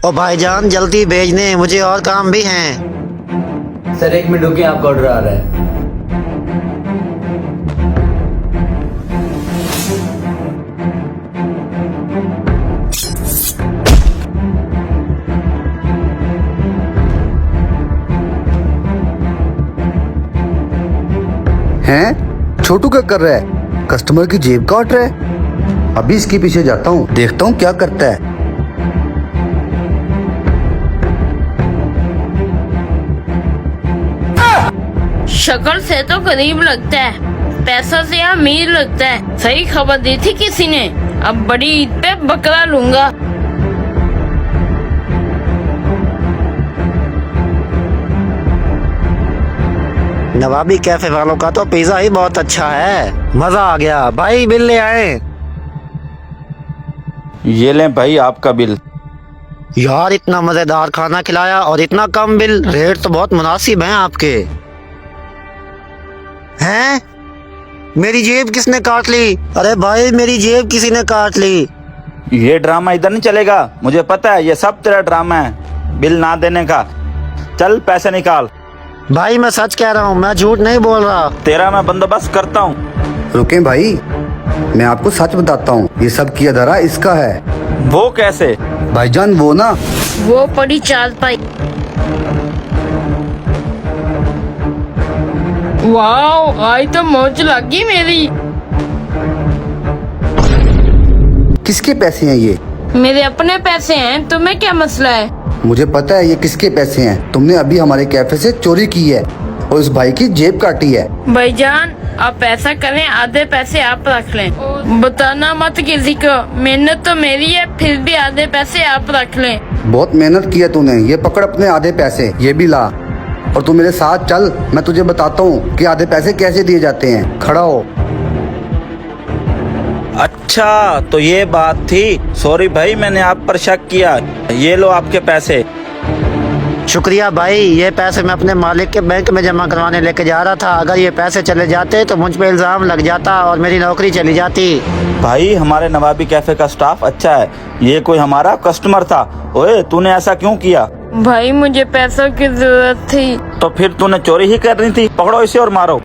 ओ भाईजान जल्दी भेजने, मुझे और काम भी हैं। सर 1 मिनट रुकिए, आपका ऑर्डर आ रहा है। हैं? छोटू क्या कर रहा है? कस्टमर की जेब काट रहा है। अभी इसके पीछे जाता हूँ, देखता हूँ क्या करता है। शक्ल से तो गरीब लगता है, पैसा से अमीर लगता है। सही खबर दी थी किसी ने, अब बड़ी ईद पे बकरा लूंगा। नवाबी कैफे वालों का तो पिज्जा ही बहुत अच्छा है, मजा आ गया। भाई बिल ले आए। ये लें भाई आपका बिल। यार इतना मजेदार खाना खिलाया और इतना कम बिल, रेट तो बहुत मुनासिब हैं आपके। हैं? मेरी जेब किसने काट ली? अरे भाई मेरी जेब किसी ने काट ली। ये ड्रामा इधर नहीं चलेगा, मुझे पता है ये सब तेरा ड्रामा है, बिल ना देने का। चल पैसे निकाल। भाई मैं सच कह रहा हूँ, मैं झूठ नहीं बोल रहा। तेरा मैं बंदोबस्त करता हूँ। रुकें भाई, मैं आपको सच बताता हूँ, ये सब किया धरा इसका है। वो कैसे? भाईजान वो ना, वो पड़ी चाल पाई। वाह, आज तो मौज लगी मेरी। किसके पैसे हैं ये? मेरे अपने पैसे हैं, तुम्हें क्या मसला है? मुझे पता है ये किसके पैसे हैं। तुमने अभी हमारे कैफे से चोरी की है और उस भाई की जेब काटी है। भाईजान आप ऐसा करें, आधे पैसे आप रख लें। बताना मत किसी को, मेहनत तो मेरी है, फिर भी आधे पैसे आप रख लें। बहुत मेहनत की है तूने, ये पकड़ अपने आधे पैसे, ये भी ला और तू मेरे साथ चल, मैं तुझे बताता हूँ कि आधे पैसे कैसे दिए जाते हैं। खड़ा हो। अच्छा तो ये बात थी। सॉरी भाई, मैंने आप पर शक किया। ये लो आपके पैसे। शुक्रिया भाई, ये पैसे मैं अपने मालिक के बैंक में जमा करवाने लेके जा रहा था। अगर ये पैसे चले जाते तो मुझ पे इल्जाम लग जाता और मेरी नौकरी चली जाती। भाई हमारे नवाबी कैफे का स्टाफ अच्छा है, ये कोई हमारा कस्टमर था। ओए तूने ऐसा क्यों किया? भाई मुझे पैसों की जरूरत थी। तो फिर तूने चोरी ही करनी थी। पकड़ो इसे और मारो।